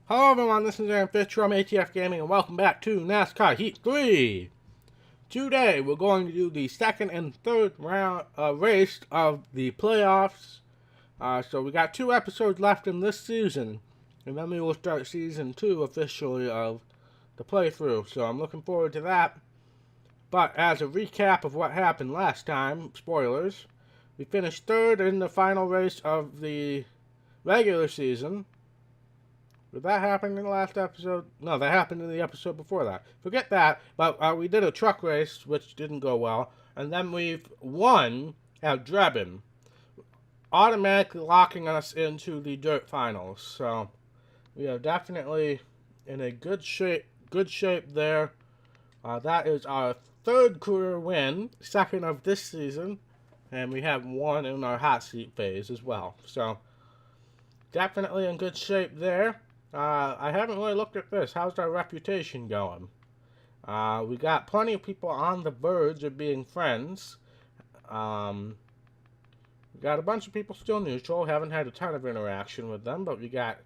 Hello everyone, this is Aaron Fisher from ATF Gaming and welcome back to NASCAR Heat 3. Today we're going to do the second and third round race of the playoffs. So we got 2 episodes left in this season, and then we will start season 2 officially of the playthrough. So I'm looking forward to that. But as a recap of what happened last time, spoilers, we finished third in the final race of the regular season. Did that happen in the last episode? No, that happened in the episode before that. Forget that, but we did a truck race, which didn't go well, and then we've won at Drebin, automatically locking us into the dirt finals. So we are definitely in a good shape there. That is our third career win, second of this season, and we have one in our hot seat phase as well. So definitely in good shape there. I haven't really looked at this. How's our reputation going? We got plenty of people on the verge of being friends. We got a bunch of people still neutral. Haven't had a ton of interaction with them, but we got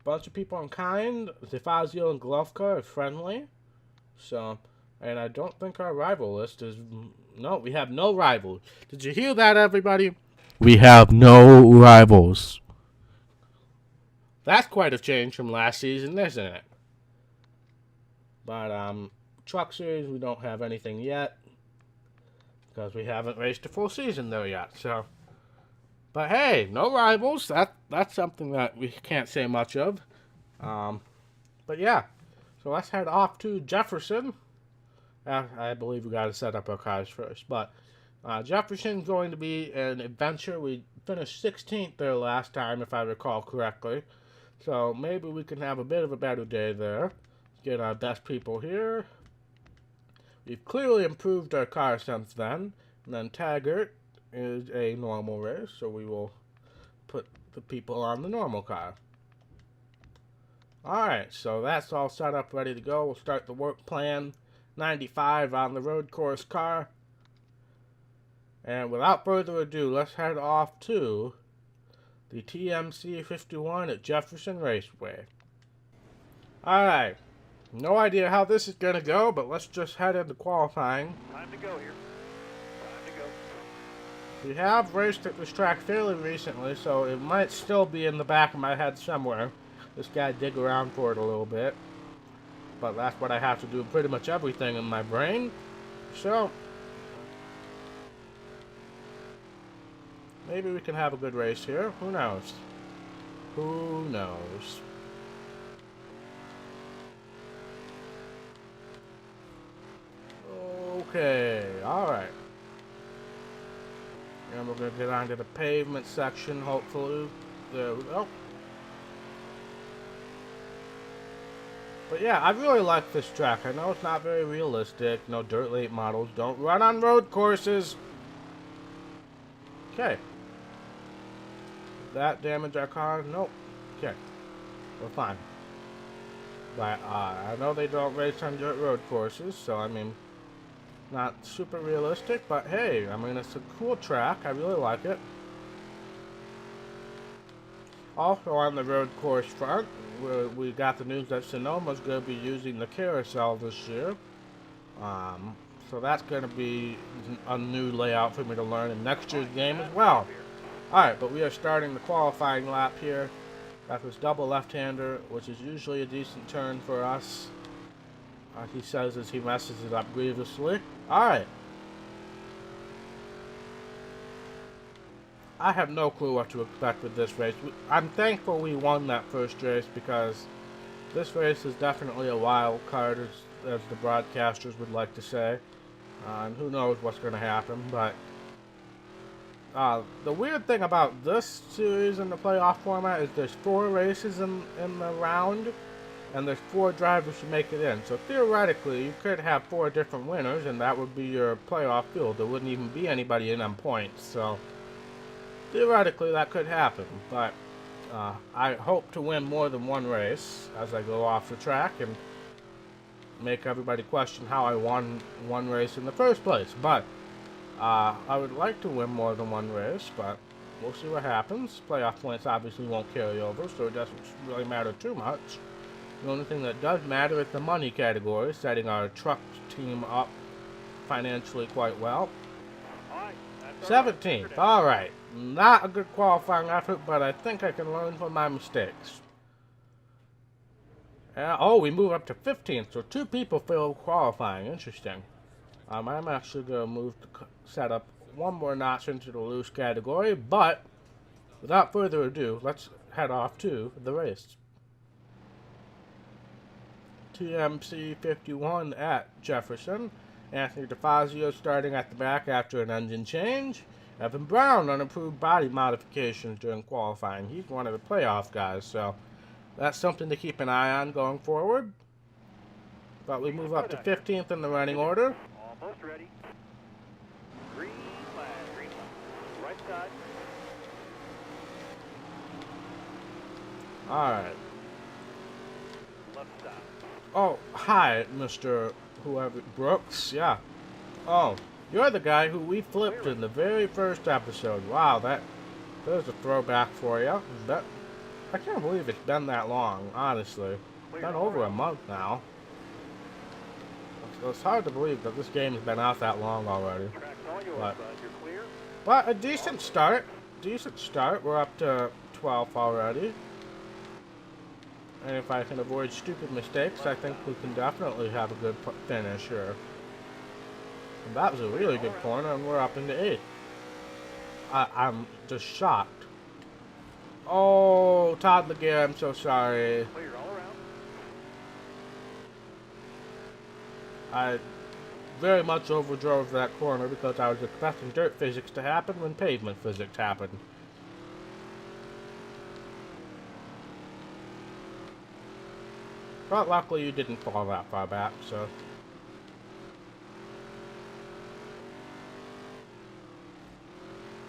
a bunch of people in kind. Zefazio and Golovka are friendly. So, and I don't think our rival list is... No, we have no rivals. Did you hear that, everybody? We have no rivals. That's quite a change from last season, isn't it? But, Truck Series, we don't have anything yet. Because we haven't raced a full season there yet, so... But hey, no rivals. That's something that we can't say much of. But yeah. So let's head off to Jefferson. I believe we got to set up our cars first. But Jefferson's going to be an adventure. We finished 16th there last time, if I recall correctly. So maybe we can have a bit of a better day there. Get our best people here. We've clearly improved our car since then. And then Taggart is a normal race, so we will put the people on the normal car. Alright, so that's all set up, ready to go. We'll start the work plan. 95 on the road course car. And without further ado, let's head off to the TMC 51 at Jefferson Raceway. Alright, no idea how this is going to go, but let's just head into qualifying. Time to go here. Time to go. We have raced at this track fairly recently, so it might still be in the back of my head somewhere. This guy dig around for it a little bit. But that's what I have to do, pretty much everything in my brain. So maybe we can have a good race here. Who knows? Who knows? Okay, alright. And we're going to get onto the pavement section, hopefully. There we go. But yeah, I really like this track. I know it's not very realistic. No dirt late models don't run on road courses. Okay. Did that damage our car? Nope. Okay. We're fine. But I know they don't race on dirt road courses, so I mean, not super realistic, but hey, I mean, it's a cool track. I really like it. Also on the road course front, we got the news that Sonoma's going to be using the carousel this year. So that's going to be a new layout for me to learn in next year's game as well. Alright, but we are starting the qualifying lap here. Got this double left-hander, which is usually a decent turn for us. He says as he messes it up grievously. Alright. I have no clue what to expect with this race. I'm thankful we won that first race because this race is definitely a wild card, as the broadcasters would like to say. And who knows what's going to happen, but the weird thing about this series in the playoff format is there's 4 races in the round, and there's 4 drivers who make it in. So theoretically, you could have 4 different winners, and that would be your playoff field. There wouldn't even be anybody in on points, so theoretically that could happen. But I hope to win more than one race as I go off the track and make everybody question how I won one race in the first place. But I would like to win more than one race, but we'll see what happens. Playoff points obviously won't carry over, so it doesn't really matter too much. The only thing that does matter is the money category, setting our truck team up financially quite well. Alright, that's our 17th. run. Alright. Not a good qualifying effort, but I think I can learn from my mistakes. Oh, we move up to 15th, so 2 people failed qualifying. Interesting. I'm actually going to move the setup one more notch into the loose category, but without further ado, let's head off to the race. TMC 51 at Jefferson. Anthony DeFazio starting at the back after an engine change. Evan Brown on improved body modifications during qualifying. He's one of the playoff guys, so that's something to keep an eye on going forward. But we move up to 15th in the running order. Almost ready. Green flag, green flag. Right side. Alright. Left side. Oh, hi, Mr. whoever, Brooks, yeah. Oh, you're the guy who we flipped in the very first episode. Wow, there's a throwback for you. I can't believe it's been that long, honestly. It's been over a month now. It's hard to believe that this game has been out that long already. Track's all yours, But- bud. You're clear. But a decent start. We're up to 12th already. And if I can avoid stupid mistakes, I think we can definitely have a good finish here. And that was a really good corner, and we're up into 8th. I'm just shocked. Oh, Todd Laguerre, I'm so sorry. Clear all around. I very much overdrove that corner because I was expecting dirt physics to happen when pavement physics happened. But luckily you didn't fall that far back, so.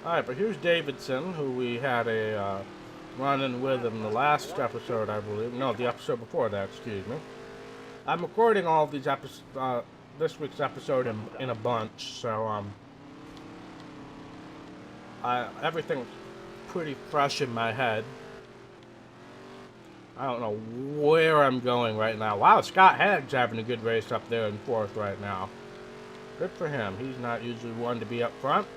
Alright, but here's Davidson, who we had a run-in with in the last episode, I believe. No, the episode before that, excuse me. I'm recording all of these this week's episode in a bunch, so everything's pretty fresh in my head. I don't know where I'm going right now. Wow, Scott Hagg's having a good race up there in 4th right now. Good for him. He's not usually one to be up front.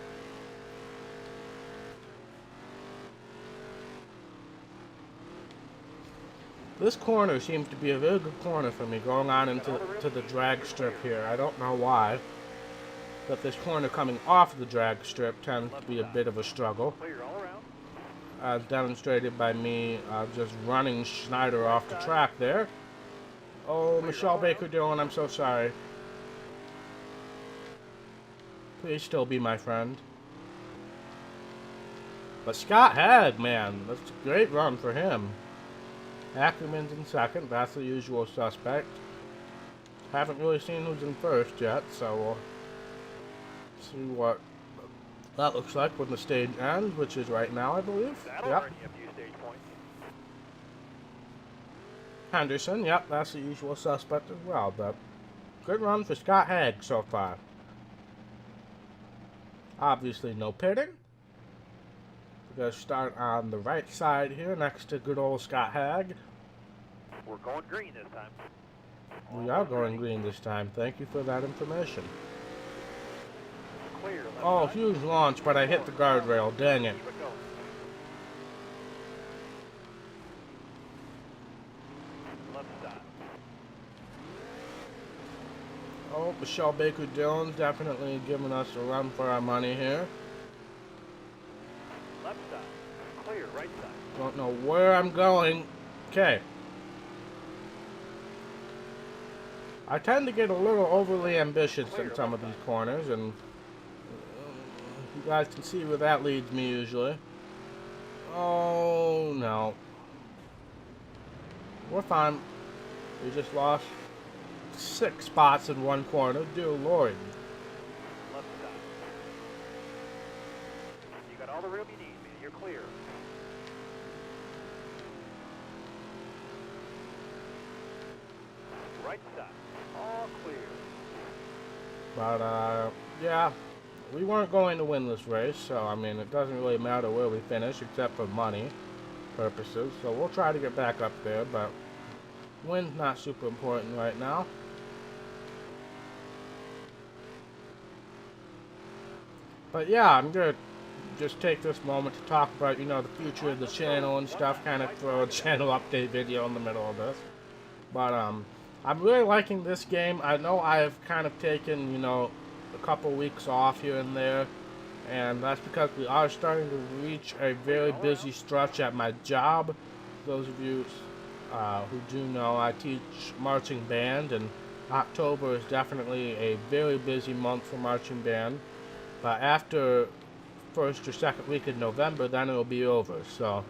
This corner seems to be a very good corner for me going on into the drag strip here. I don't know why. But this corner coming off the drag strip tends to be a bit of a struggle. Clear all around. As demonstrated by me just running Schneider off the track there. Oh, Michelle Baker Dillon, I'm so sorry. Please still be my friend. But Scott Hagg, man, that's a great run for him. Ackerman's in 2nd, that's the usual suspect. Haven't really seen who's in 1st yet, so we'll see what that looks like when the stage ends, which is right now, I believe. That'll Yep. earn you a few stage points. Henderson, yep, that's the usual suspect as well, but good run for Scott Hagg so far. Obviously no pitting. We're going to start on the right side here next to good old Scott Hagg. We're going green this time. We are going green this time. Thank you for that information. Clear. Left Oh, side. huge launch, but I hit the guardrail. Dang it. Keep it going. Left side. Oh, Michelle Baker Dillon's definitely giving us a run for our money here. Left side. Clear. Right side. Don't know where I'm going. Okay. I tend to get a little overly ambitious in some of these corners, and you guys can see where that leads me usually. Oh, no. We're fine. We just lost 6 spots in one corner. Dear Lord. Left side. You got all the room you need, man. You're clear. Right side. All clear. But, yeah. we weren't going to win this race, so I mean, it doesn't really matter where we finish except for money purposes. So we'll try to get back up there, but win's not super important right now. But yeah, I'm gonna just take this moment to talk about, you know, the future of the channel and stuff, kind of throw a channel update video in the middle of this. But I'm really liking this game. I know I've kind of taken, you know, a couple weeks off here and there, and that's because we are starting to reach a very busy stretch at my job. Those of you who do know, I teach marching band, and October is definitely a very busy month for marching band. But after first or second week in November, then it'll be over. So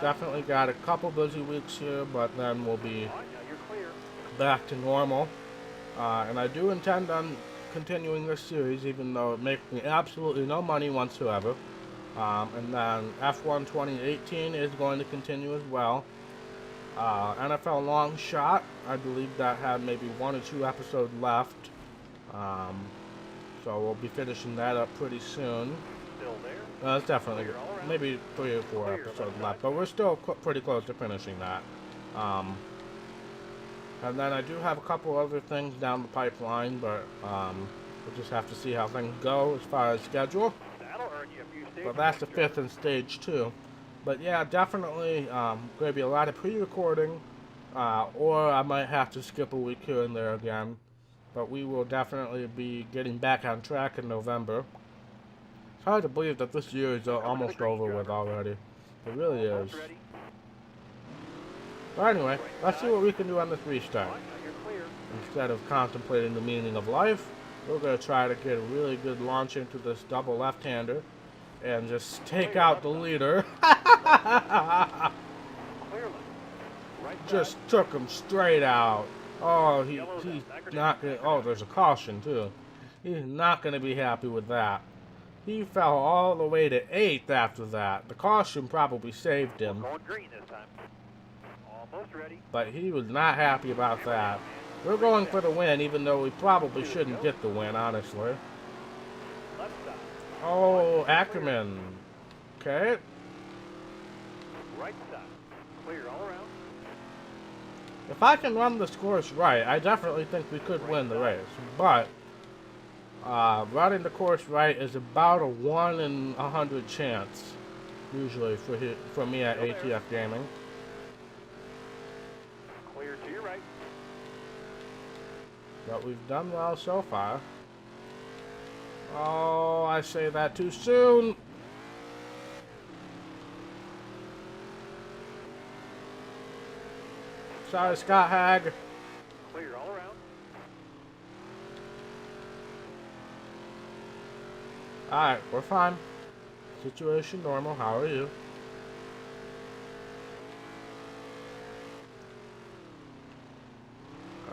definitely got a couple busy weeks here, but then we'll be back to normal. And I do intend on continuing this series, even though it makes me absolutely no money whatsoever. And then F1 2018 is going to continue as well. NFL Long Shot, I believe that had maybe 1 or 2 episodes left. So we'll be finishing that up pretty soon. Still there. It's definitely maybe 3 or 4 episodes left, but we're still pretty close to finishing that. And then I do have a couple other things down the pipeline, but we'll just have to see how things go as far as schedule. That'll earn you a few stages. But that's the 5th in stage 2. But yeah, definitely going to be a lot of pre-recording, or I might have to skip a week here and there again. But we will definitely be getting back on track in November. It's hard to believe that this year is almost over with already. It really is. But anyway, let's see what we can do on this restart. Instead of contemplating the meaning of life, we're going to try to get a really good launch into this double left-hander and just take out the leader. Just took him straight out. Oh, he's not gonna, oh, there's a caution too. He's not going to be happy with that. He fell all the way to 8th after that. The caution probably saved him. Going green this time. Almost ready. But he was not happy about that. We're going for the win, even though we probably shouldn't get the win, honestly. Oh, Ackerman. Okay. Right side. Clear all around. If I can run this course right, I definitely think we could win the race. But running the course right is about a 1 in 100 chance, usually for me at ATF Gaming. Clear to your right. But we've done well so far. Oh, I say that too soon. Sorry, Scott Hag. Clear all around. Alright, we're fine. Situation normal. How are you?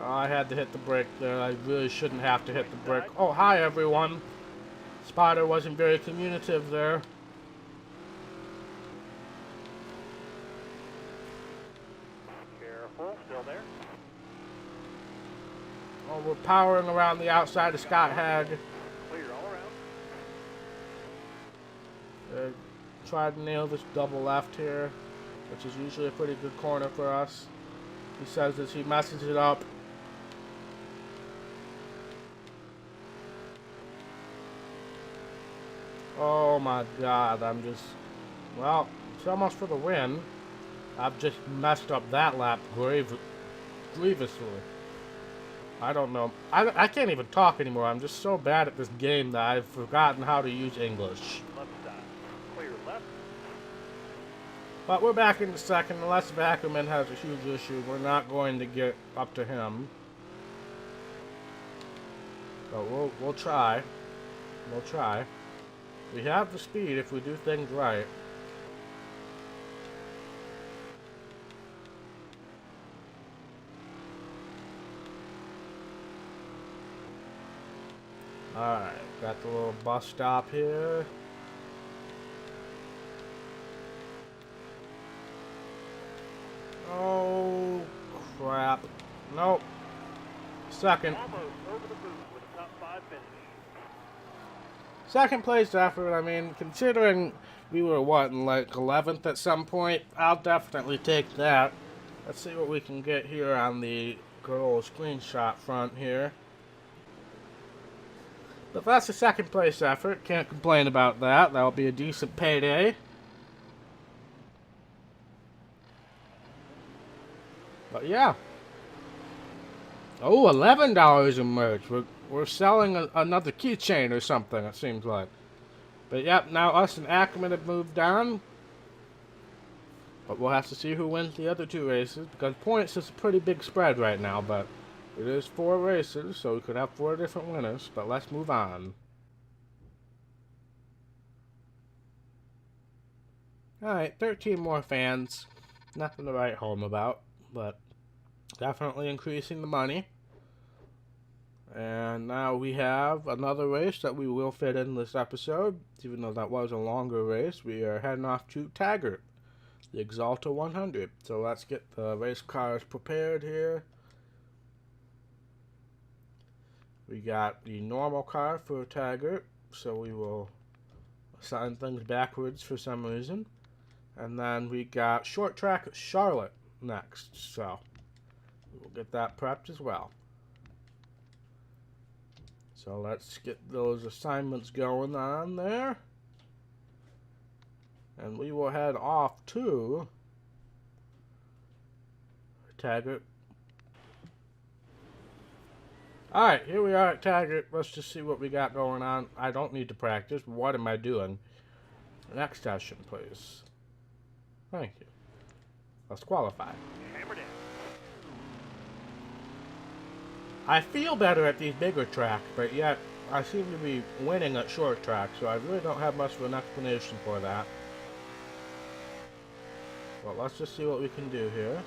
Oh, I had to hit the brake there. I really shouldn't have to hit the brake. Oh, hi, everyone. Spider wasn't very communicative there. Careful. Still there. Oh, we're powering around the outside of Scott Hag. Clear all around. Try to nail this double left here, which is usually a pretty good corner for us. He says as he messes it up. Oh my god, I'm just... Well, it's almost for the win. I've just messed up that lap grievously. I don't know. I can't even talk anymore. I'm just so bad at this game that I've forgotten how to use English. Left side. Clear left. But we're back in the second. Unless Ackerman has a huge issue, we're not going to get up to him. But we'll try. We'll try. We have the speed if we do things right. Alright, got the little bus stop here. Oh, crap. Nope. Second. Almost over the booth with a top 5 finish. Second place effort, I mean, considering we were, what, in like 11th at some point, I'll definitely take that. Let's see what we can get here on the good old screenshot front here. But that's a second place effort. Can't complain about that. That'll be a decent payday. But yeah. Oh, $11 in merch. We're selling another keychain or something, it seems like. But yep, now us and Ackerman have moved on. But we'll have to see who wins the other two races, because points is a pretty big spread right now, but it is 4 races, so we could have 4 different winners. But let's move on. Alright, 13 more fans. Nothing to write home about, but definitely increasing the money. And now we have another race that we will fit in this episode. Even though that was a longer race, we are heading off to Taggart, the Exalta 100. So let's get the race cars prepared here. We got the normal car for Taggart, so we will assign things backwards for some reason. And then we got short track Charlotte next, so we'll get that prepped as well. So let's get those assignments going on there. And we will head off to Taggart. Alright, here we are at Taggart. Let's just see what we got going on. I don't need to practice. What am I doing? Next session, please. Thank you. Let's qualify. Hammered in. I feel better at these bigger tracks, but yet I seem to be winning at short tracks, so I really don't have much of an explanation for that. Well, let's just see what we can do here.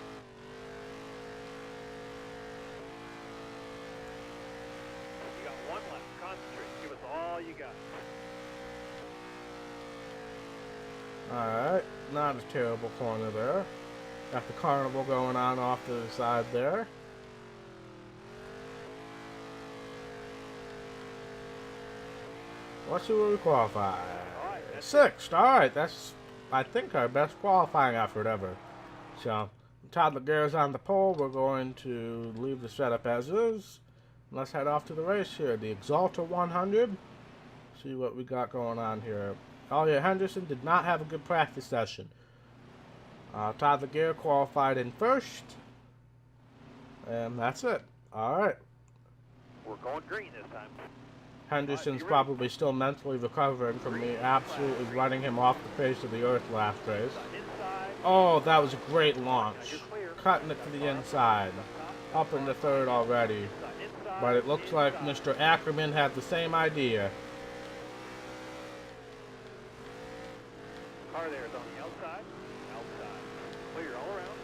You got one left. Concentrate. Give us all you got. Alright, not a terrible corner there. Got the carnival going on off to the side there. Let's see where we qualify. Sixth. Alright, that's, I think, our best qualifying effort ever. So, Todd Laguerre's on the pole. We're going to leave the setup as is. Let's head off to the race here. The Exalta 100. See what we got going on here. Elliot Henderson did not have a good practice session. Todd Laguerre qualified in first. And that's it. Alright. We're going green this time. Henderson's probably still mentally recovering from me absolutely running him off the face of the earth last race. Oh, that was a great launch. Cutting it to the inside. Up into third already. But it looks like Mr. Ackerman had the same idea. Car there is on the outside. Outside. Clear all around.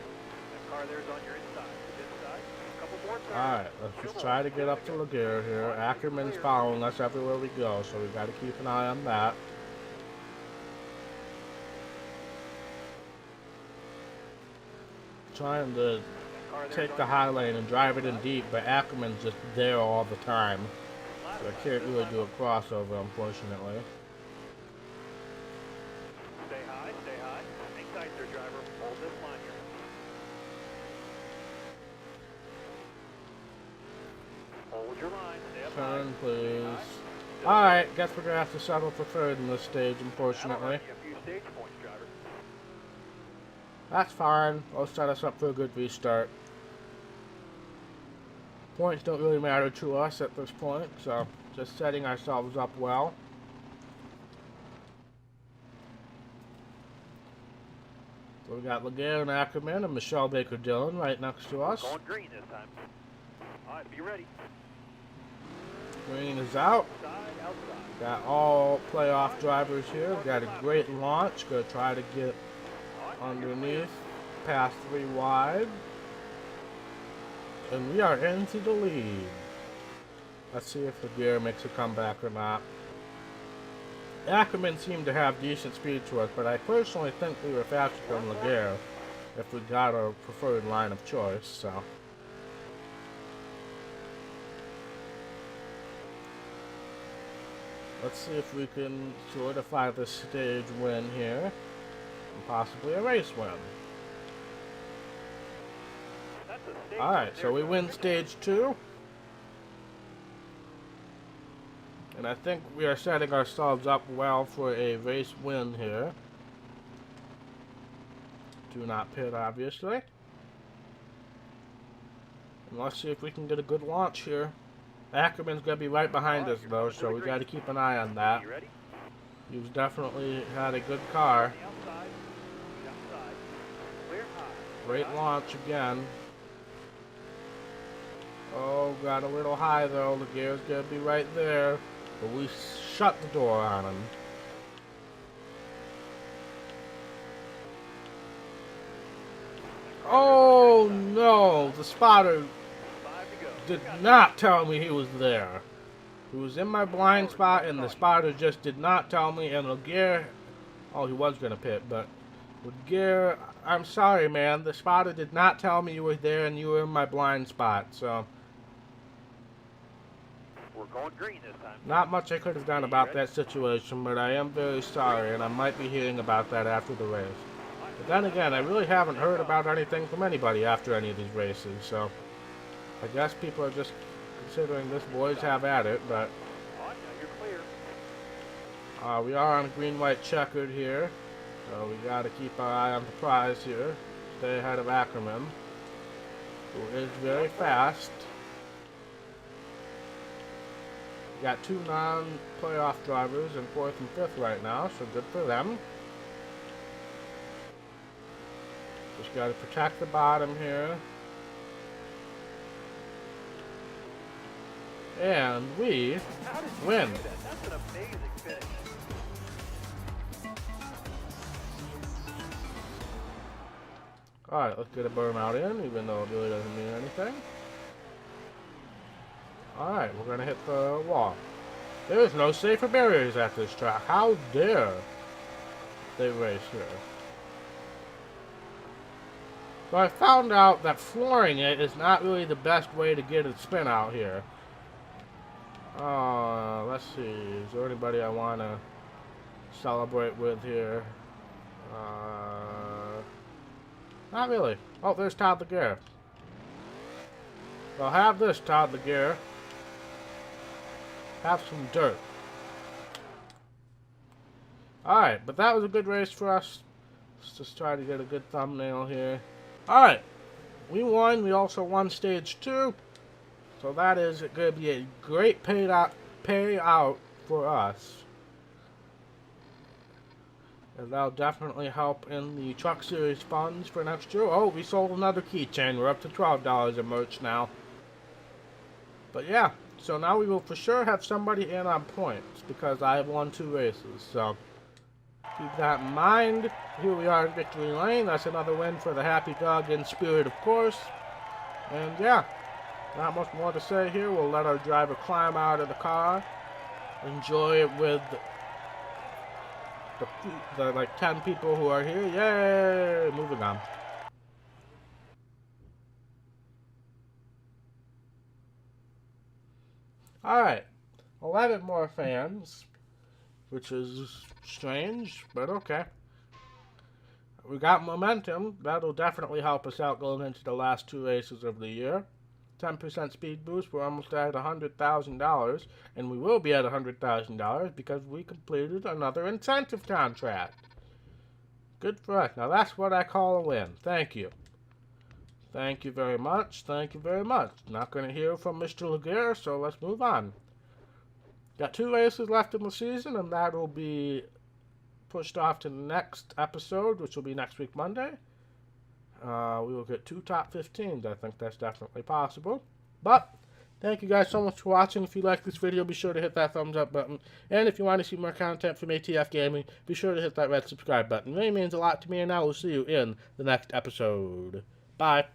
That car there is on your inside. Inside. A couple more tires. Alright, let's just try to get up to Laguerre here. Ackerman's following us everywhere we go, so we got to keep an eye on that. Trying to take the high lane and drive it in deep, but Ackerman's just there all the time. So I can't really do a crossover, unfortunately. Stay high, stay high. Hang tight there, driver. Hold this line here. Hold your line. Stay up high. Turn, please. Alright, guess we're going to have to settle for third in this stage, unfortunately. A few stage points, driver. That's fine. It'll set us up for a good restart. Points don't really matter to us at this point, so just setting ourselves up well. So we got Laguerre and Ackerman and Michelle Baker-Dillon right next to us. Going green this time. All right, be ready. Green is out. Outside. Got all playoff drivers here. Got a great launch. Gonna try to get underneath, past 3 wide. And we are into the lead. Let's see if Laguerre makes a comeback or not. Ackerman seemed to have decent speed to us, but I personally think we were faster than Laguerre if we got our preferred line of choice, so. Let's see if we can solidify this stage win here. And possibly a race win. Alright, so we win stage 2. And I think we are setting ourselves up well for a race win here. Do not pit, obviously. And let's see if we can get a good launch here. Ackerman's going to be right behind us, though, so we got to keep an eye on that. He's definitely had a good car. Great launch again. Oh, got a little high, though. The gear's going to be right there. But we shut the door on him. Oh, no. The spotter did not tell me he was there. He was in my blind spot, and the spotter just did not tell me. And the gear, oh, he was gonna pit, but with gear, I'm sorry, man. The spotter did not tell me you were there, and you were in my blind spot. So we're going green this time. Not much I could have done about that situation, but I am very sorry, and I might be hearing about that after the race. But then again, I really haven't heard about anything from anybody after any of these races, so I guess people are just considering this boys have at it, but we are on a green-white checkered here, so we got to keep our eye on the prize here. Stay ahead of Ackerman, who is very fast. We got 2 non-playoff drivers in 4th and 5th right now, so good for them. Just got to protect the bottom here. And we win. That's an amazing finish. Alright, let's get a berm out in, even though it really doesn't mean anything. Alright, we're going to hit the wall. There is no safer barriers at this track. How dare they race here? So I found out that flooring it is not really the best way to get a spin out here. Let's see. Is there anybody I want to celebrate with here? Not really. Oh, there's Todd Laguerre. Well, have this, Todd Laguerre. Have some dirt. Alright, but that was a good race for us. Let's just try to get a good thumbnail here. Alright, we won. We also won stage 2. So that is going to be a great payout for us. And that'll definitely help in the Truck Series funds for next year. Oh, we sold another keychain. We're up to $12 in merch now. But yeah, so now we will for sure have somebody in on points because I have won 2 races. So keep that in mind. Here we are in Victory Lane. That's another win for the Happy Dog in spirit, of course. And yeah, not much more to say here. We'll let our driver climb out of the car. Enjoy it with the like 10 people who are here. Yay! Moving on. Alright. 11 more fans. Which is strange, but okay. We got momentum. That'll definitely help us out going into the last 2 races of the year. 10% speed boost. We're almost at $100,000. And we will be at $100,000 because we completed another incentive contract. Good for us. Now that's what I call a win. Thank you. Thank you very much. Thank you very much. Not going to hear from Mr. Laguerre, so let's move on. Got 2 races left in the season, and that will be pushed off to the next episode, which will be next week, Monday. We will get 2 top 15s. I think that's definitely possible. But thank you guys so much for watching. If you like this video, be sure to hit that thumbs up button. And if you want to see more content from ATF Gaming, be sure to hit that red subscribe button. It really means a lot to me, and I will see you in the next episode. Bye.